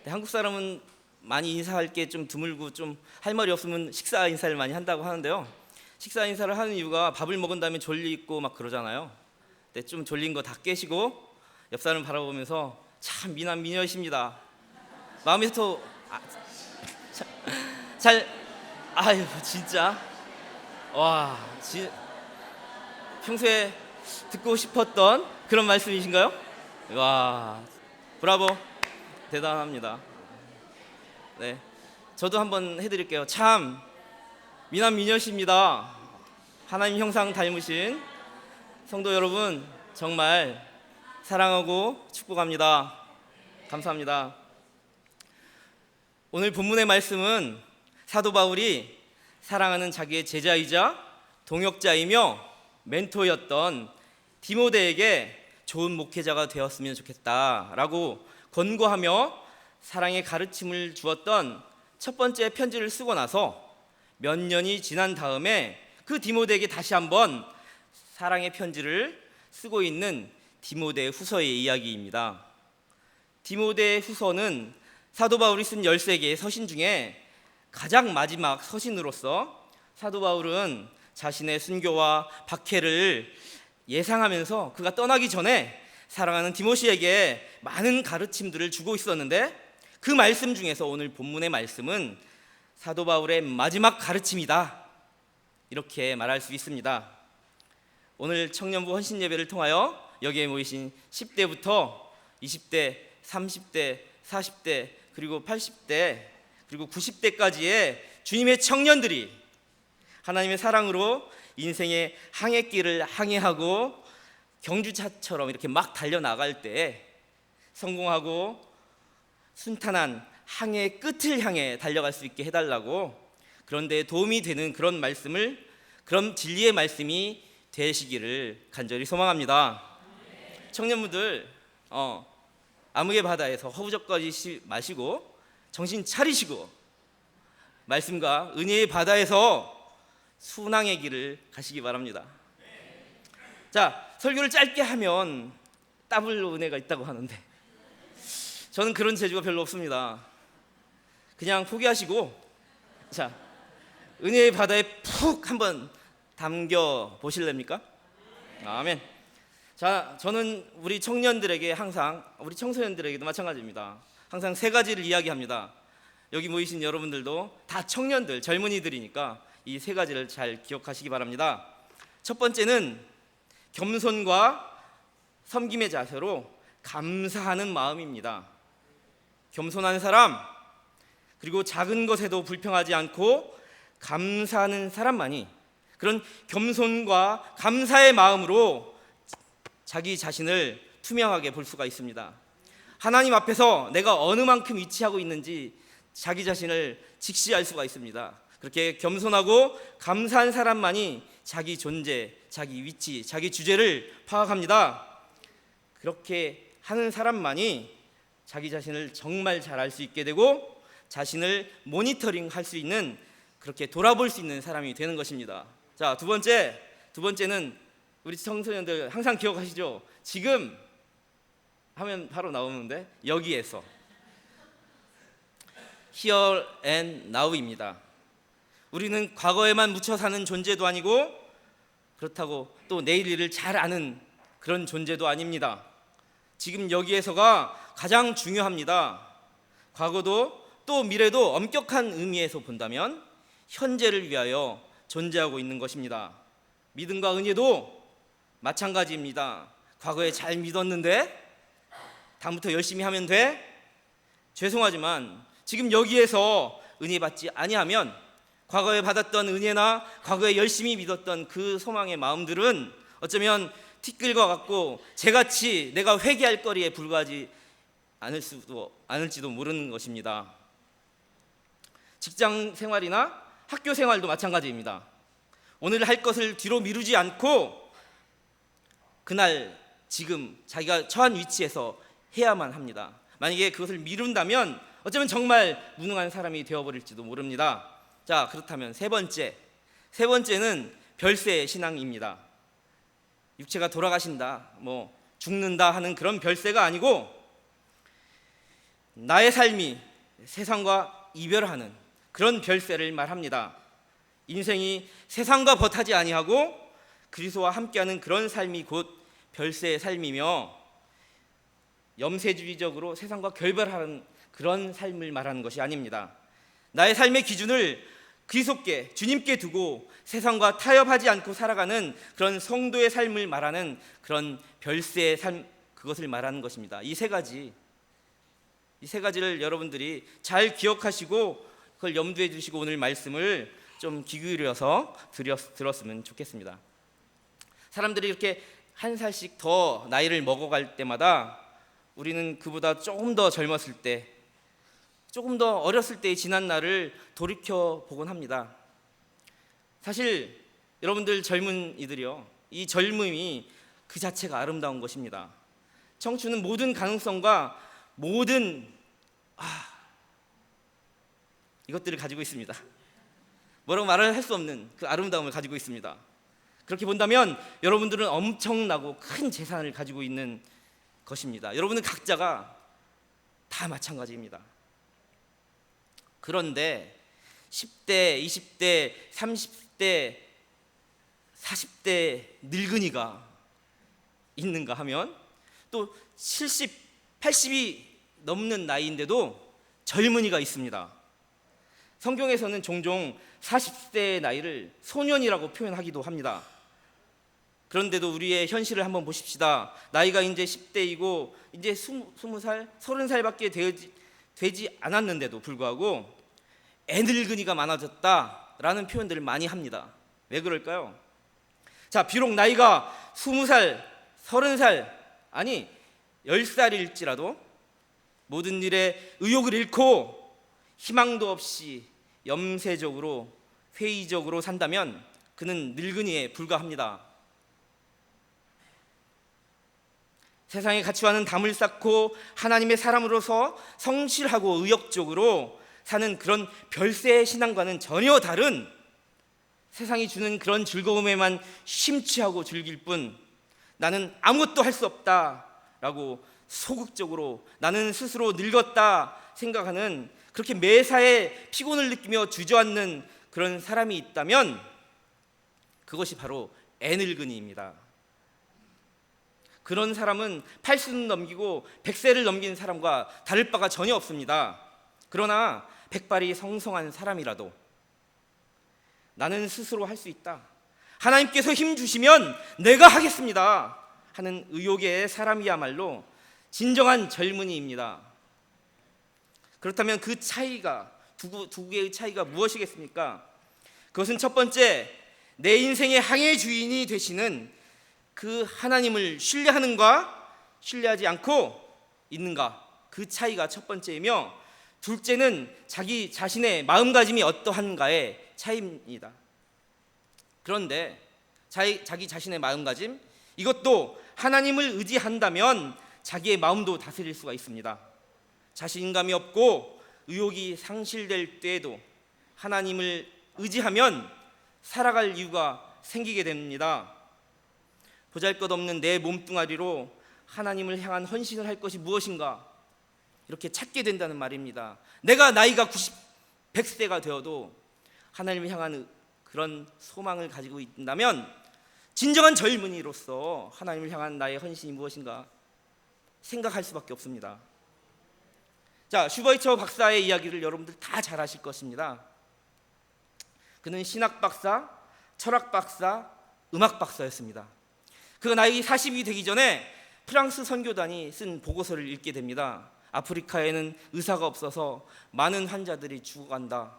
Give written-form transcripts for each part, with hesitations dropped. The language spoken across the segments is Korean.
한국 사람은 많이 인사할 게 좀 드물고 좀 할 말이 없으면 식사 인사를 많이 한다고 하는데요. 식사 인사를 하는 이유가 밥을 먹은 다음에 졸리고 막 그러잖아요. 근데 좀 졸린 거 다 깨시고 옆 사람 바라보면서 참 미남 미녀이십니다. 마음에서 잘 아유 진짜 와 평소에 듣고 싶었던 그런 말씀이신가요? 와 브라보 대단합니다. 네, 저도 한번 해드릴게요. 참 미남 미녀십니다. 하나님 형상 닮으신 성도 여러분 정말 사랑하고 축복합니다. 감사합니다. 오늘 본문의 말씀은 사도 바울이 사랑하는 자기의 제자이자 동역자이며 멘토였던 디모데에게 좋은 목회자가 되었으면 좋겠다라고 권고하며 사랑의 가르침을 주었던 첫 번째 편지를 쓰고 나서 몇 년이 지난 다음에 그 디모데에게 다시 한번 사랑의 편지를 쓰고 있는 디모데 후서의 이야기입니다. 디모데 후서는 사도 바울이 쓴 13개의 서신 중에 가장 마지막 서신으로서 사도 바울은 자신의 순교와 박해를 예상하면서 그가 떠나기 전에 사랑하는 디모시에게 많은 가르침들을 주고 있었는데 그 말씀 중에서 오늘 본문의 말씀은 사도 바울의 마지막 가르침이다, 이렇게 말할 수 있습니다. 오늘 청년부 헌신 예배를 통하여 여기에 모이신 10대부터 20대, 30대, 40대, 그리고 80대, 그리고 90대까지의 주님의 청년들이 하나님의 사랑으로 인생의 항해길을 항해하고 경주차처럼 이렇게 막 달려나갈 때 성공하고 순탄한 항해의 끝을 향해 달려갈 수 있게 해달라고, 그런데 도움이 되는 그런 말씀을, 그런 진리의 말씀이 되시기를 간절히 소망합니다. 청년분들 암흑의 바다에서 허우적거리지 마시고 정신 차리시고 말씀과 은혜의 바다에서 순항의 길을 가시기 바랍니다. 자, 설교를 짧게 하면 더블 은혜가 있다고 하는데 저는 그런 재주가 별로 없습니다. 그냥 포기하시고 자, 은혜의 바다에 푹 한번 담겨 보실랍니까? 아멘. 자, 저는 우리 청년들에게 항상, 우리 청소년들에게도 마찬가지입니다. 항상 세 가지를 이야기합니다. 여기 모이신 여러분들도 다 청년들, 젊은이들이니까 이 세 가지를 잘 기억하시기 바랍니다. 첫 번째는 겸손과 섬김의 자세로 감사하는 마음입니다. 겸손한 사람, 그리고 작은 것에도 불평하지 않고 감사하는 사람만이 그런 겸손과 감사의 마음으로 자기 자신을 투명하게 볼 수가 있습니다. 하나님 앞에서 내가 어느 만큼 위치하고 있는지 자기 자신을 직시할 수가 있습니다. 그렇게 겸손하고 감사한 사람만이 자기 존재, 자기 위치, 자기 주제를 파악합니다. 그렇게 하는 사람만이 자기 자신을 정말 잘 알 수 있게 되고 자신을 모니터링할 수 있는, 그렇게 돌아볼 수 있는 사람이 되는 것입니다. 자, 두 번째는 우리 청소년들 항상 기억하시죠? 지금 하면 바로 나오는데 여기에서 Here and Now입니다. 우리는 과거에만 묻혀 사는 존재도 아니고 그렇다고 또 내일 일을 잘 아는 그런 존재도 아닙니다. 지금 여기에서가 가장 중요합니다. 과거도 또 미래도 엄격한 의미에서 본다면 현재를 위하여 존재하고 있는 것입니다. 믿음과 은혜도 마찬가지입니다. 과거에 잘 믿었는데 다음부터 열심히 하면 돼? 죄송하지만 지금 여기에서 은혜 받지 아니하면 과거에 받았던 은혜나 과거에 열심히 믿었던 그 소망의 마음들은 어쩌면 티끌과 같고 재같이 내가 회개할 거리에 불과하지 않을지도 모르는 것입니다. 직장 생활이나 학교 생활도 마찬가지입니다. 오늘 할 것을 뒤로 미루지 않고 그날 지금 자기가 처한 위치에서 해야만 합니다. 만약에 그것을 미룬다면 어쩌면 정말 무능한 사람이 되어버릴지도 모릅니다. 자, 그렇다면 세 번째는 별세 신앙입니다. 육체가 돌아가신다, 죽는다 하는 그런 별세가 아니고 나의 삶이 세상과 이별하는 그런 별세를 말합니다. 인생이 세상과 벗하지 아니하고 그리스도와 함께하는 그런 삶이 곧 별세의 삶이며, 염세주의적으로 세상과 결별하는 그런 삶을 말하는 것이 아닙니다. 나의 삶의 기준을 그리스도께, 주님께 두고 세상과 타협하지 않고 살아가는 그런 성도의 삶을 말하는 그런 별세의 삶, 그것을 말하는 것입니다. 이 세 가지를 여러분들이 잘 기억하시고 그걸 염두에 두시고 오늘 말씀을 좀 귀 기울여서 들었으면 좋겠습니다. 사람들이 이렇게 한 살씩 더 나이를 먹어갈 때마다 우리는 그보다 조금 더 젊었을 때, 조금 더 어렸을 때의 지난 날을 돌이켜 보곤 합니다. 사실 여러분들 젊은이들이요, 이 젊음이 그 자체가 아름다운 것입니다. 청춘은 모든 가능성과 모든 이것들을 가지고 있습니다. 뭐라고 말을 할 수 없는 그 아름다움을 가지고 있습니다. 그렇게 본다면 여러분들은 엄청나고 큰 재산을 가지고 있는 것입니다. 여러분은 각자가 다 마찬가지입니다. 그런데 10대, 20대, 30대, 40대 늙은이가 있는가 하면 또 70, 80이 넘는 나이인데도 젊은이가 있습니다. 성경에서는 종종 40세의 나이를 소년이라고 표현하기도 합니다. 그런데도 우리의 현실을 한번 보십시다. 나이가 이제 10대이고 이제 20살, 30살밖에 되지 않았는데도 불구하고 애늙은이가 많아졌다라는 표현들을 많이 합니다. 왜 그럴까요? 자, 비록 나이가 20살, 30살, 아니 10살일지라도 모든 일에 의욕을 잃고 희망도 없이 염세적으로 회의적으로 산다면 그는 늙은이에 불과합니다. 세상의 가치와는 담을 쌓고 하나님의 사람으로서 성실하고 의욕적으로 사는 그런 별세의 신앙과는 전혀 다른, 세상이 주는 그런 즐거움에만 심취하고 즐길 뿐 나는 아무것도 할 수 없다라고 소극적으로 나는 스스로 늙었다 생각하는, 그렇게 매사에 피곤을 느끼며 주저앉는 그런 사람이 있다면 그것이 바로 애늙은이입니다. 그런 사람은 80을 넘기고 100세를 넘긴 사람과 다를 바가 전혀 없습니다. 그러나 백발이 성성한 사람이라도 나는 스스로 할 수 있다, 하나님께서 힘 주시면 내가 하겠습니다 하는 의욕의 사람이야말로 진정한 젊은이입니다. 그렇다면 그 차이가, 두 개의 차이가 무엇이겠습니까? 그것은 첫 번째, 내 인생의 항해 주인이 되시는 그 하나님을 신뢰하는가 신뢰하지 않고 있는가, 그 차이가 첫 번째이며, 둘째는 자기 자신의 마음가짐이 어떠한가의 차이입니다. 그런데 자기 자신의 마음가짐, 이것도 하나님을 의지한다면 자기의 마음도 다스릴 수가 있습니다. 자신감이 없고 의욕이 상실될 때에도 하나님을 의지하면 살아갈 이유가 생기게 됩니다. 보잘것없는 내 몸뚱아리로 하나님을 향한 헌신을 할 것이 무엇인가 이렇게 찾게 된다는 말입니다. 내가 나이가 90, 100세가 되어도 하나님을 향한 그런 소망을 가지고 있다면 진정한 젊은이로서 하나님을 향한 나의 헌신이 무엇인가 생각할 수밖에 없습니다. 자, 슈버이처 박사의 이야기를 여러분들 다 잘 아실 것입니다. 그는 신학 박사, 철학 박사, 음악 박사였습니다. 그가 나이 40이 되기 전에 프랑스 선교단이 쓴 보고서를 읽게 됩니다. 아프리카에는 의사가 없어서 많은 환자들이 죽어간다.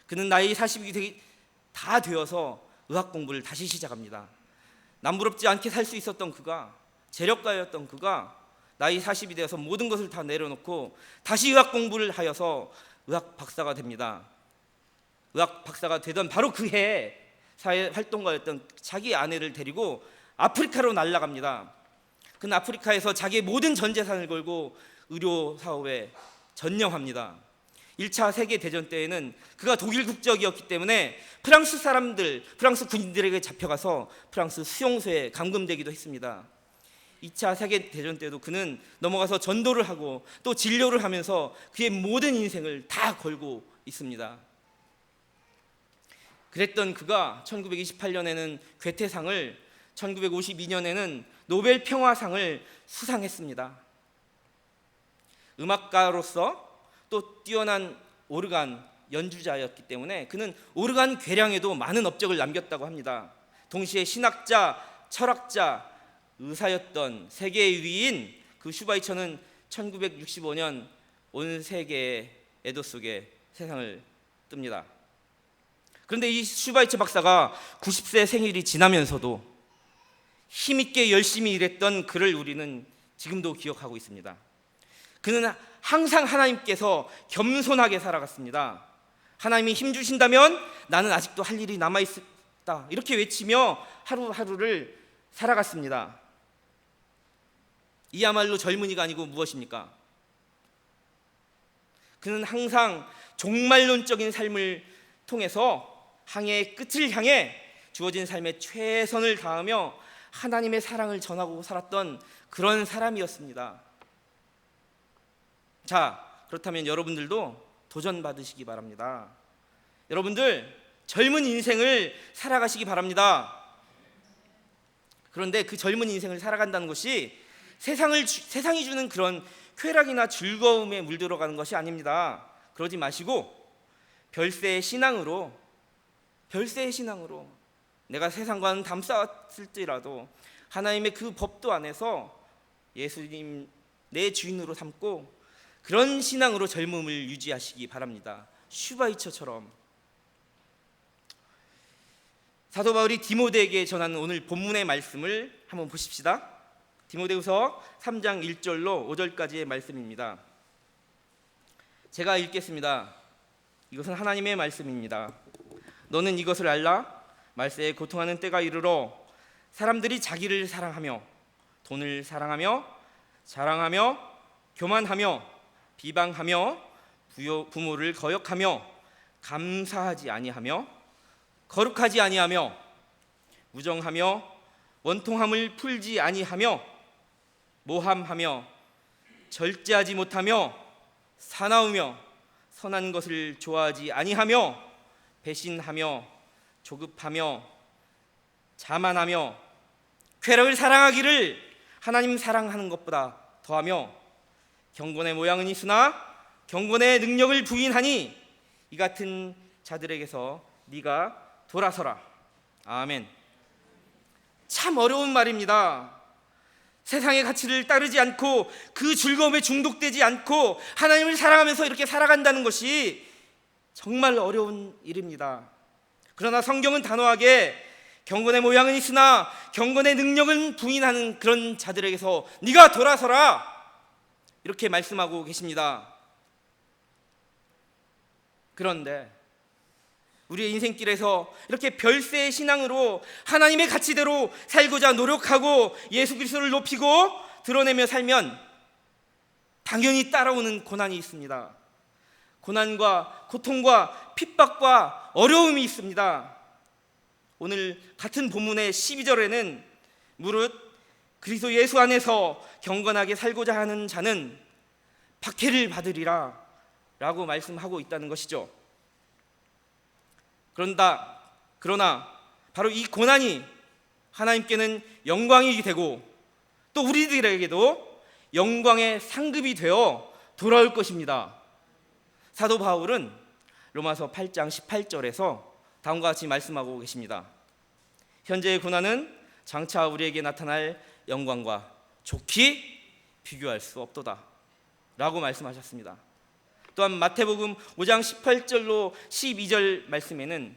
그는 나이 40이 다 되어서 의학 공부를 다시 시작합니다. 남부럽지 않게 살 수 있었던 그가, 재력가였던 그가 나이 40이 되어서 모든 것을 다 내려놓고 다시 의학 공부를 하여서 의학 박사가 됩니다. 의학 박사가 되던 바로 그 해에 사회 활동가였던 자기 아내를 데리고 아프리카로 날아갑니다. 그는 아프리카에서 자기의 모든 전 재산을 걸고 의료 사업에 전념합니다. 1차 세계대전 때에는 그가 독일 국적이었기 때문에 프랑스 사람들, 프랑스 군인들에게 잡혀가서 프랑스 수용소에 감금되기도 했습니다. 2차 세계대전 때도 그는 넘어가서 전도를 하고 또 진료를 하면서 그의 모든 인생을 다 걸고 있습니다. 그랬던 그가 1928년에는 괴테상을, 1952년에는 노벨 평화상을 수상했습니다. 음악가로서 또 뛰어난 오르간 연주자였기 때문에 그는 오르간 괴량에도 많은 업적을 남겼다고 합니다. 동시에 신학자, 철학자, 의사였던 세계의 위인 그 슈바이처는 1965년 온 세계의 애도 속에 세상을 뜹니다. 그런데 이 슈바이처 박사가 90세 생일이 지나면서도 힘있게 열심히 일했던 그를 우리는 지금도 기억하고 있습니다. 그는 항상 하나님께서 겸손하게 살아갔습니다. 하나님이 힘 주신다면 나는 아직도 할 일이 남아있다, 이렇게 외치며 하루하루를 살아갔습니다. 이야말로 젊은이가 아니고 무엇입니까? 그는 항상 종말론적인 삶을 통해서 항해의 끝을 향해 주어진 삶에 최선을 다하며 하나님의 사랑을 전하고 살았던 그런 사람이었습니다. 자, 그렇다면 여러분들도 도전받으시기 바랍니다. 여러분들 젊은 인생을 살아가시기 바랍니다. 그런데 그 젊은 인생을 살아간다는 것이 세상이 주는 그런 쾌락이나 즐거움에 물들어가는 것이 아닙니다. 그러지 마시고 별세의 신앙으로 내가 세상과는 담쌓았을지라도 하나님의 그 법도 안에서 예수님 내 주인으로 삼고 그런 신앙으로 젊음을 유지하시기 바랍니다. 슈바이처처럼. 사도 바울이 디모데에게 전하는 오늘 본문의 말씀을 한번 보십시다. 디모데후서 3장 1절로 5절까지의 말씀입니다. 제가 읽겠습니다. 이것은 하나님의 말씀입니다. 너는 이것을 알라. 말세에 고통하는 때가 이르러 사람들이 자기를 사랑하며 돈을 사랑하며 자랑하며 교만하며 비방하며 부모를 거역하며 감사하지 아니하며 거룩하지 아니하며 무정하며 원통함을 풀지 아니하며 모함하며 절제하지 못하며 사나우며 선한 것을 좋아하지 아니하며 배신하며 조급하며 자만하며 쾌락을 사랑하기를 하나님 사랑하는 것보다 더하며 경건의 모양은 있으나 경건의 능력을 부인하니 이 같은 자들에게서 네가 돌아서라. 아멘. 참 어려운 말입니다. 세상의 가치를 따르지 않고 그 즐거움에 중독되지 않고 하나님을 사랑하면서 이렇게 살아간다는 것이 정말 어려운 일입니다. 그러나 성경은 단호하게 경건의 모양은 있으나 경건의 능력은 부인하는 그런 자들에게서 네가 돌아서라, 이렇게 말씀하고 계십니다. 그런데 우리의 인생길에서 이렇게 별세의 신앙으로 하나님의 가치대로 살고자 노력하고 예수 그리스도를 높이고 드러내며 살면 당연히 따라오는 고난이 있습니다. 고난과 고통과 핍박과 어려움이 있습니다. 오늘 같은 본문의 12절에는 무릇 그리스도 예수 안에서 경건하게 살고자 하는 자는 박해를 받으리라 라고 말씀하고 있다는 것이죠. 그러나 바로 이 고난이 하나님께는 영광이 되고 또 우리들에게도 영광의 상급이 되어 돌아올 것입니다. 사도 바울은 로마서 8장 18절에서 다음과 같이 말씀하고 계십니다. 현재의 고난은 장차 우리에게 나타날 영광과 좋게 비교할 수 없도다 라고 말씀하셨습니다. 또한 마태복음 5장 18절로 12절 말씀에는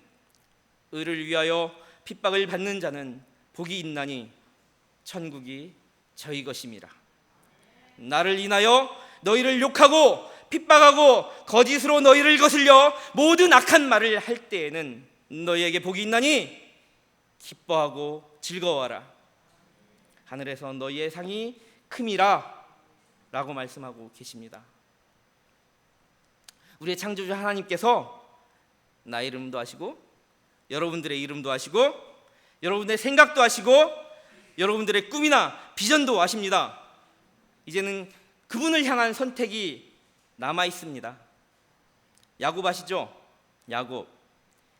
의를 위하여 핍박을 받는 자는 복이 있나니 천국이 저희 것임이라. 나를 인하여 너희를 욕하고 핍박하고 거짓으로 너희를 거슬려 모든 악한 말을 할 때에는 너희에게 복이 있나니 기뻐하고 즐거워하라. 하늘에서 너희의 상이 큼이라 라고 말씀하고 계십니다. 우리의 창조주 하나님께서 나의 이름도 아시고 여러분들의 이름도 아시고 여러분들의 생각도 아시고 여러분들의 꿈이나 비전도 아십니다. 이제는 그분을 향한 선택이 남아 있습니다. 야곱 아시죠?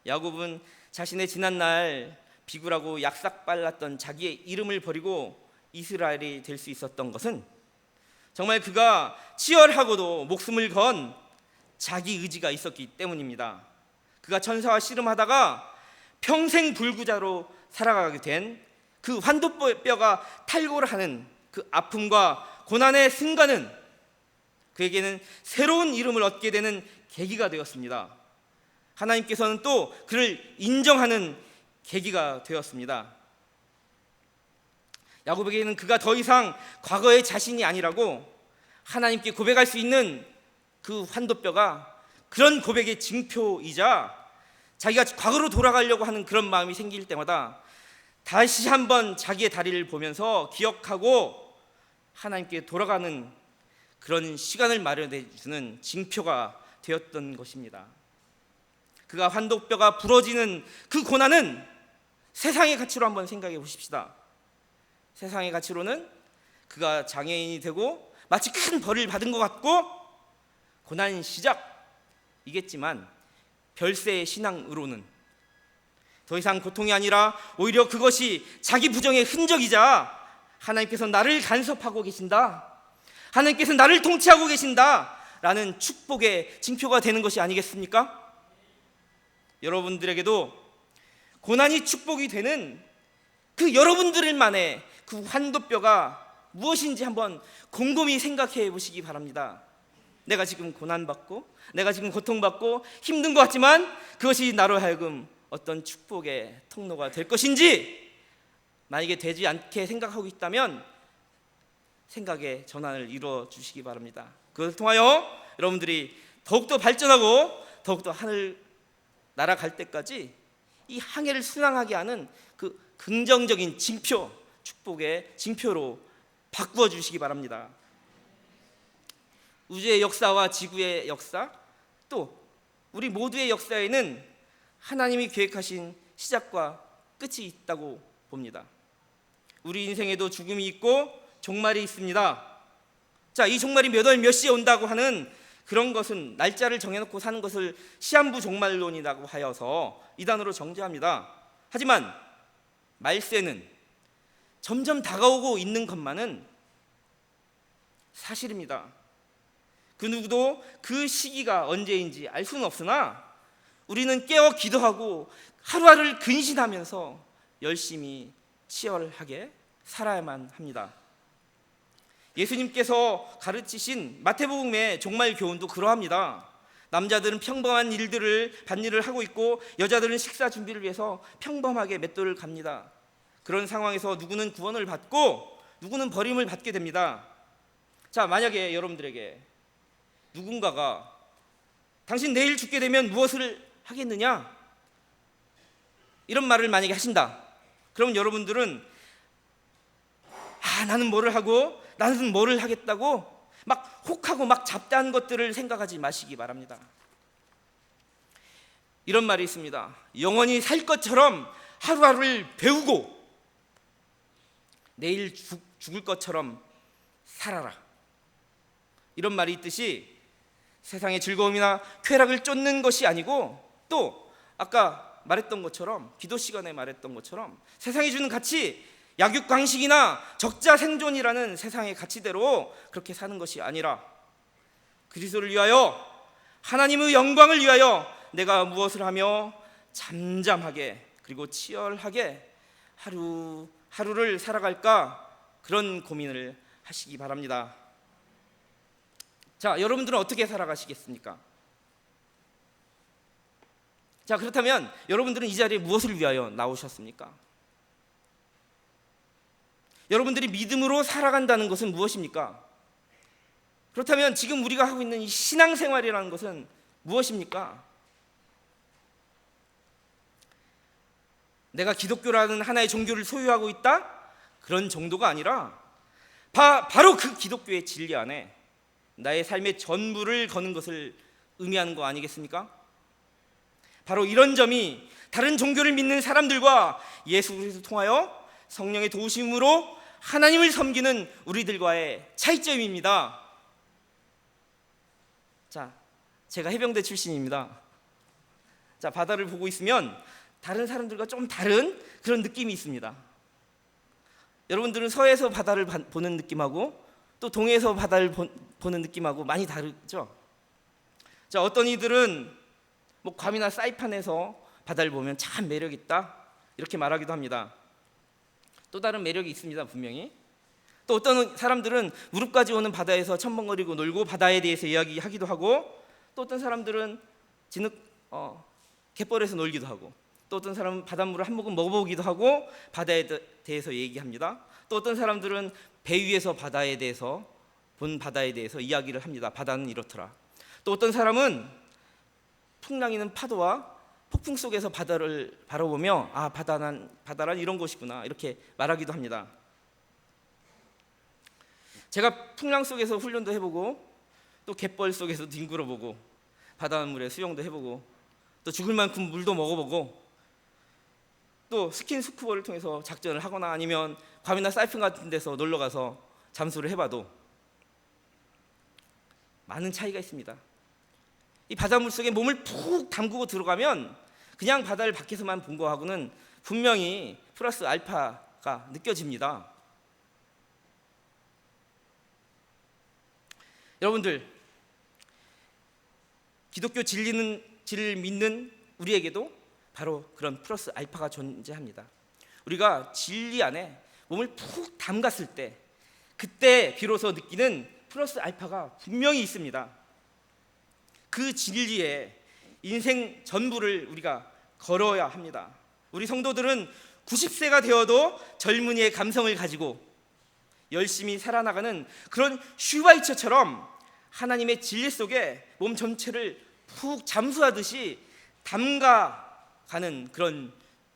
야곱은 자신의 지난날 비굴하고 약삭빨랐던 자기의 이름을 버리고 이스라엘이 될 수 있었던 것은 정말 그가 치열하고도 목숨을 건 자기 의지가 있었기 때문입니다. 그가 천사와 씨름하다가 평생 불구자로 살아가게 된 그 환도뼈가 탈골하는 그 아픔과 고난의 순간은 그에게는 새로운 이름을 얻게 되는 계기가 되었습니다. 하나님께서는 또 그를 인정하는 계기가 되었습니다. 야곱에게는 그가 더 이상 과거의 자신이 아니라고 하나님께 고백할 수 있는 그 환도뼈가 그런 고백의 징표이자 자기가 과거로 돌아가려고 하는 그런 마음이 생길 때마다 다시 한번 자기의 다리를 보면서 기억하고 하나님께 돌아가는 그런 시간을 마련해 주는 징표가 되었던 것입니다. 그가 환도뼈가 부러지는 그 고난은 세상의 가치로 한번 생각해 보십시다. 세상의 가치로는 그가 장애인이 되고 마치 큰 벌을 받은 것 같고 고난 시작이겠지만 별세의 신앙으로는 더 이상 고통이 아니라 오히려 그것이 자기 부정의 흔적이자 하나님께서 나를 간섭하고 계신다, 하나님께서 나를 통치하고 계신다 라는 축복의 징표가 되는 것이 아니겠습니까? 여러분들에게도 고난이 축복이 되는 그 여러분들만의 그 환도뼈가 무엇인지 한번 곰곰이 생각해 보시기 바랍니다. 내가 지금 고난받고 내가 지금 고통받고 힘든 것 같지만 그것이 나로 하여금 어떤 축복의 통로가 될 것인지 만약에 되지 않게 생각하고 있다면 생각의 전환을 이루어 주시기 바랍니다. 그것을 통하여 여러분들이 더욱더 발전하고 더욱더 하늘 날아갈 때까지 이 항해를 순항하게 하는 그 긍정적인 징표, 축복의 징표로 바꾸어 주시기 바랍니다. 우주의 역사와 지구의 역사, 또 우리 모두의 역사에는 하나님이 계획하신 시작과 끝이 있다고 봅니다. 우리 인생에도 죽음이 있고 종말이 있습니다. 자, 이 종말이 몇 월 몇 시에 온다고 하는 그런 것은 날짜를 정해놓고 사는 것을 시한부 종말론이라고 하여서 이단으로 정죄합니다. 하지만 말세는 점점 다가오고 있는 것만은 사실입니다. 그 누구도 그 시기가 언제인지 알 수는 없으나 우리는 깨어 기도하고 하루하루를 근신하면서 열심히 치열하게 살아야만 합니다. 예수님께서 가르치신 마태복음의 종말 교훈도 그러합니다. 남자들은 평범한 일들을 밭일을 하고 있고 여자들은 식사 준비를 위해서 평범하게 맷돌을 갑니다. 그런 상황에서 누구는 구원을 받고 누구는 버림을 받게 됩니다. 자, 만약에 여러분들에게 누군가가 당신 내일 죽게 되면 무엇을 하겠느냐? 이런 말을 만약에 하신다. 그럼 여러분들은 나는 뭐를 하고 나는 뭐를 하겠다고 막 혹하고 막 잡다한 것들을 생각하지 마시기 바랍니다. 이런 말이 있습니다. 영원히 살 것처럼 하루하루를 배우고 내일 죽을 것처럼 살아라. 이런 말이 있듯이 세상의 즐거움이나 쾌락을 쫓는 것이 아니고 또 아까 말했던 것처럼 기도 시간에 말했던 것처럼 세상이 주는 가치, 약육강식이나 적자생존이라는 세상의 가치대로 그렇게 사는 것이 아니라 그리스도를 위하여 하나님의 영광을 위하여 내가 무엇을 하며 잠잠하게 그리고 치열하게 하루를 살아갈까 그런 고민을 하시기 바랍니다. 자, 여러분들은 어떻게 살아가시겠습니까? 자, 그렇다면 여러분들은 이 자리에 무엇을 위하여 나오셨습니까? 여러분들이 믿음으로 살아간다는 것은 무엇입니까? 그렇다면 지금 우리가 하고 있는 이 신앙생활이라는 것은 무엇입니까? 내가 기독교라는 하나의 종교를 소유하고 있다? 그런 정도가 아니라 바로 그 기독교의 진리 안에 나의 삶의 전부를 거는 것을 의미하는 거 아니겠습니까? 바로 이런 점이 다른 종교를 믿는 사람들과 예수 그리스도를 통하여 성령의 도우심으로 하나님을 섬기는 우리들과의 차이점입니다. 자, 제가 해병대 출신입니다. 자, 바다를 보고 있으면 다른 사람들과 좀 다른 그런 느낌이 있습니다. 여러분들은 서해에서 바다를 보는 느낌하고 또 동해에서 바다를 보는 느낌하고 많이 다르죠? 자, 어떤 이들은 뭐 괌이나 사이판에서 바다를 보면 참 매력 있다 이렇게 말하기도 합니다. 또 다른 매력이 있습니다, 분명히. 또 어떤 사람들은 무릎까지 오는 바다에서 첨벙거리고 놀고 바다에 대해서 이야기하기도 하고, 또 어떤 사람들은 갯벌에서 놀기도 하고, 또 어떤 사람은 바닷물을 한 모금 먹어보기도 하고 바다에 대해서 얘기합니다. 또 어떤 사람들은 배 위에서 바다에 대해서 본 바다에 대해서 이야기를 합니다. 바다는 이렇더라. 또 어떤 사람은 풍랑이는 파도와 폭풍 속에서 바다를 바라보며 바다란 이런 곳이구나 이렇게 말하기도 합니다. 제가 풍랑 속에서 훈련도 해보고 또 갯벌 속에서 뒹굴어보고 바닷물에 수영도 해보고 또 죽을 만큼 물도 먹어보고 또 스킨스쿠버를 통해서 작전을 하거나 아니면 괌이나 사이판 같은 데서 놀러가서 잠수를 해봐도 많은 차이가 있습니다. 이 바닷물 속에 몸을 푹 담그고 들어가면 그냥 바다를 밖에서만 본 거하고는 분명히 플러스 알파가 느껴집니다. 여러분들, 기독교 진리를 믿는 우리에게도 바로 그런 플러스 알파가 존재합니다. 우리가 진리 안에 몸을 푹 담갔을 때 그때 비로소 느끼는 플러스 알파가 분명히 있습니다. 그 진리에 인생 전부를 우리가 걸어야 합니다. 우리 성도들은 90세가 되어도 젊은이의 감성을 가지고 열심히 살아나가는 그런 슈바이처처럼 하나님의 진리 속에 몸 전체를 푹 잠수하듯이 담가가는 그런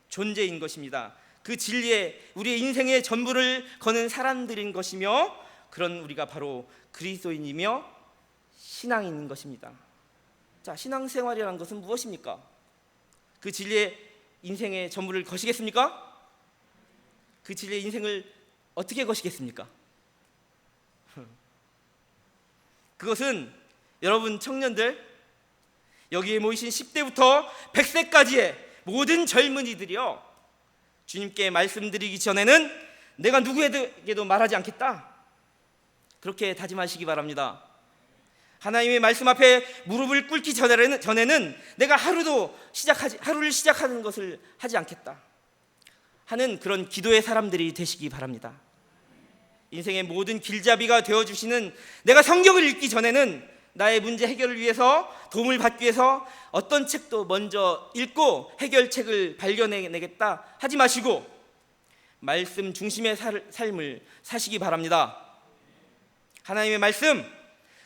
존재인 것입니다. 그 진리에 우리의 인생의 전부를 거는 사람들인 것이며, 그런 우리가 바로 그리스도인이며 신앙인인 것입니다. 자, 신앙생활이라는 것은 무엇입니까? 그 진리의 인생의 전부를 거시겠습니까? 그 진리의 인생을 어떻게 거시겠습니까? 그것은 여러분 청년들, 여기에 모이신 10대부터 100세까지의 모든 젊은이들이요, 주님께 말씀드리기 전에는 내가 누구에게도 말하지 않겠다, 그렇게 다짐하시기 바랍니다. 하나님의 말씀 앞에 무릎을 꿇기 전에는 내가 하루를 시작하는 것을 하지 않겠다 하는 그런 기도의 사람들이 되시기 바랍니다. 인생의 모든 길잡이가 되어주시는, 내가 성경을 읽기 전에는 나의 문제 해결을 위해서 도움을 받기 위해서 어떤 책도 먼저 읽고 해결책을 발견해내겠다 하지 마시고 말씀 중심의 삶을 사시기 바랍니다. 하나님의 말씀,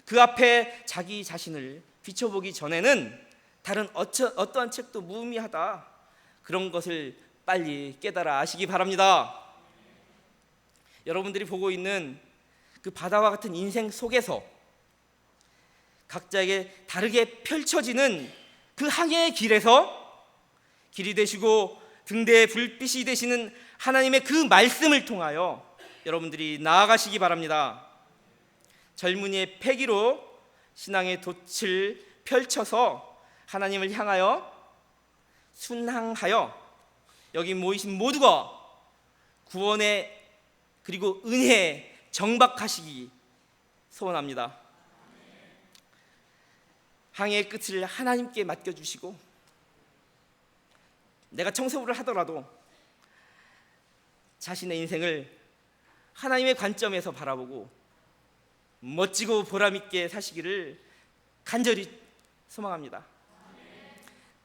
그 앞에 자기 자신을 비춰보기 전에는 다른 어떠한 책도 무의미하다, 그런 것을 빨리 깨달아 아시기 바랍니다. 여러분들이 보고 있는 그 바다와 같은 인생 속에서 각자에게 다르게 펼쳐지는 그 항해의 길에서 길이 되시고 등대의 불빛이 되시는 하나님의 그 말씀을 통하여 여러분들이 나아가시기 바랍니다. 젊은이의 패기로 신앙의 돛을 펼쳐서 하나님을 향하여 순항하여 여기 모이신 모두가 구원의 그리고 은혜에 정박하시기 소원합니다. 항해의 끝을 하나님께 맡겨주시고, 내가 청소부를 하더라도 자신의 인생을 하나님의 관점에서 바라보고 멋지고 보람있게 사시기를 간절히 소망합니다.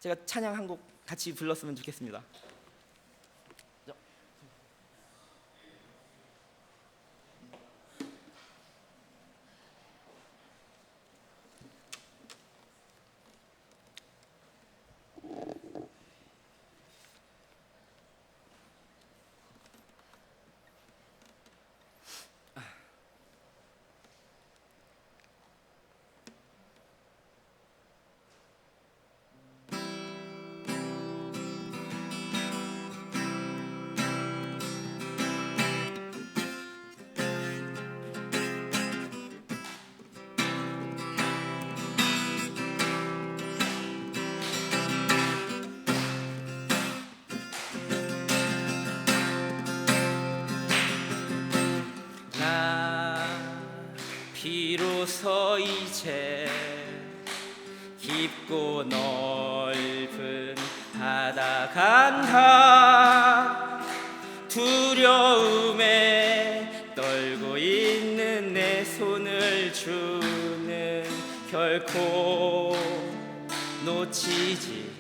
제가 찬양 한 곡 같이 불렀으면 좋겠습니다. 비로소 이제 깊고 넓은 바다 간다. 두려움에 떨고 있는 내 손을 주는 결코 놓치지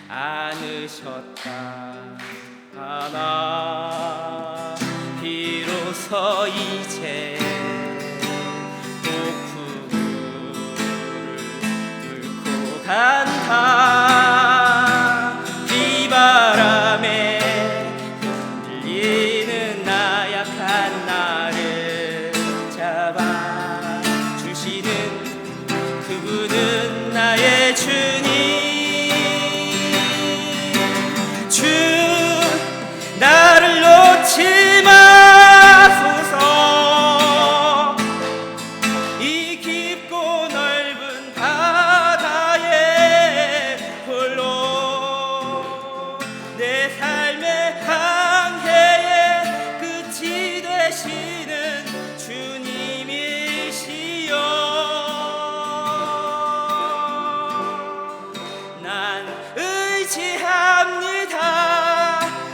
않으셨다. 하나 비로소 이제 폭풍을 뚫고 간다. 비바람에 흔들리는 나약한 나를 잡아주시는 그분은 나의 주님. 주 나를 놓지 마소서. 이 깊고 넓은 바다에 홀로 내 삶의 항해의 끝이 되시는 주님이시여. 난 의지합니다.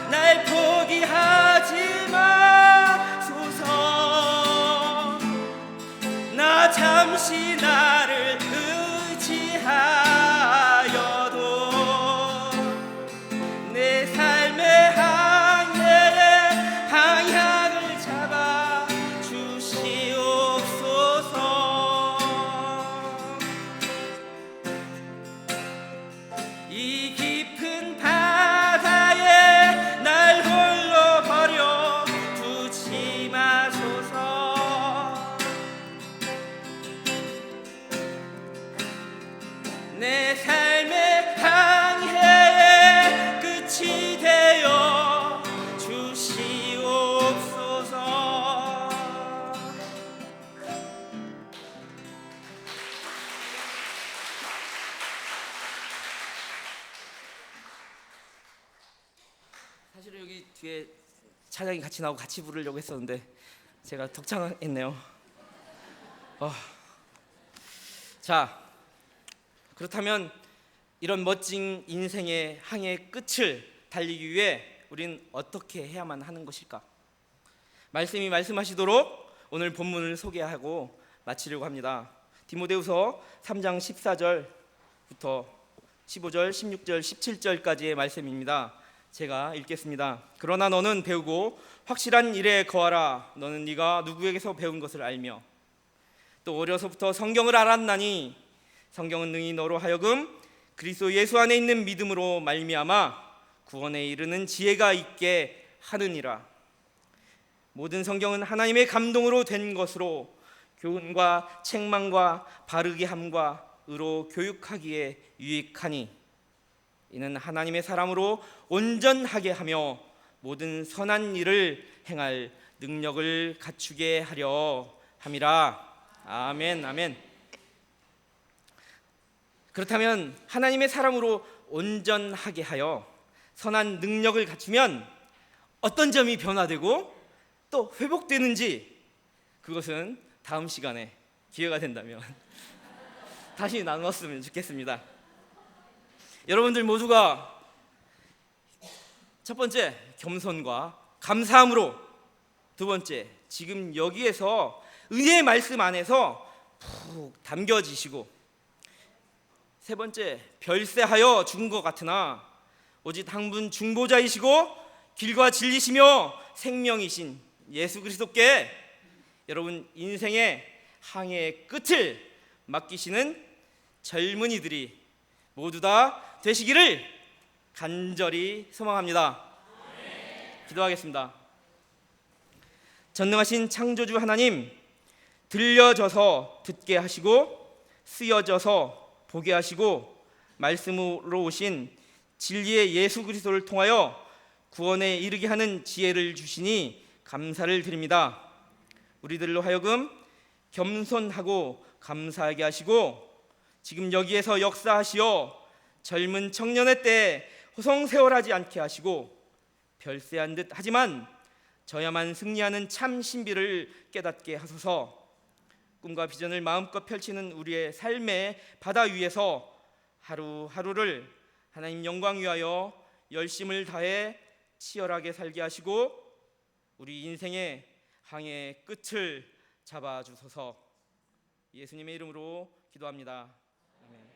날 포기하지 마소서. 나 잠시 나를 의지하여도 내 삶의 항해의 방향을 잡아 주시옵소서. 이 깊은 바다에 날 홀로 버려 두지 마소서. 내 삶의 항해의 끝이 되어 주시옵소서. 사실 여기 뒤에 차장이 같이 나오고 같이 부르려고 했었는데 제가 덕창했네요. 자, 그렇다면 이런 멋진 인생의 항해의 끝을 달리기 위해 우린 어떻게 해야만 하는 것일까? 말씀이 말씀하시도록 오늘 본문을 소개하고 마치려고 합니다. 디모데후서 3장 14절부터 15절, 16절, 17절까지의 말씀입니다. 제가 읽겠습니다. 그러나 너는 배우고 확실한 일에 거하라. 너는 네가 누구에게서 배운 것을 알며 또 어려서부터 성경을 알았나니 성경은 능히 너로 하여금 그리스도 예수 안에 있는 믿음으로 말미암아 구원에 이르는 지혜가 있게 하느니라. 모든 성경은 하나님의 감동으로 된 것으로 교훈과 책망과 바르게 함과 의로 교육하기에 유익하니 이는 하나님의 사람으로 온전하게 하며 모든 선한 일을 행할 능력을 갖추게 하려 함이라. 아멘. 아멘. 그렇다면 하나님의 사람으로 온전하게 하여 선한 능력을 갖추면 어떤 점이 변화되고 또 회복되는지, 그것은 다음 시간에 기회가 된다면 다시 나눴으면 좋겠습니다. 여러분들 모두가 첫 번째 겸손과 감사함으로, 두 번째 지금 여기에서 은혜의 말씀 안에서 푹 담겨지시고, 세 번째 별세하여 죽은 것 같으나 오직 한 분 중보자이시고 길과 진리시며 생명이신 예수 그리스도께 여러분 인생의 항해의 끝을 맡기시는 젊은이들이 모두 다 되시기를 간절히 소망합니다. 기도하겠습니다. 전능하신 창조주 하나님, 들려져서 듣게 하시고 쓰여져서 보게 하시고 말씀으로 오신 진리의 예수 그리스도를 통하여 구원에 이르게 하는 지혜를 주시니 감사를 드립니다. 우리들로 하여금 겸손하고 감사하게 하시고 지금 여기에서 역사하시어 젊은 청년의 때에 호성세월하지 않게 하시고 별세한 듯 하지만 저야만 승리하는 참 신비를 깨닫게 하소서. 꿈과 비전을 마음껏 펼치는 우리의 삶의 바다 위에서 하루하루를 하나님 영광 위하여 열심을 다해 치열하게 살게 하시고 우리 인생의 항해의 끝을 잡아주소서. 예수님의 이름으로 기도합니다. 아멘.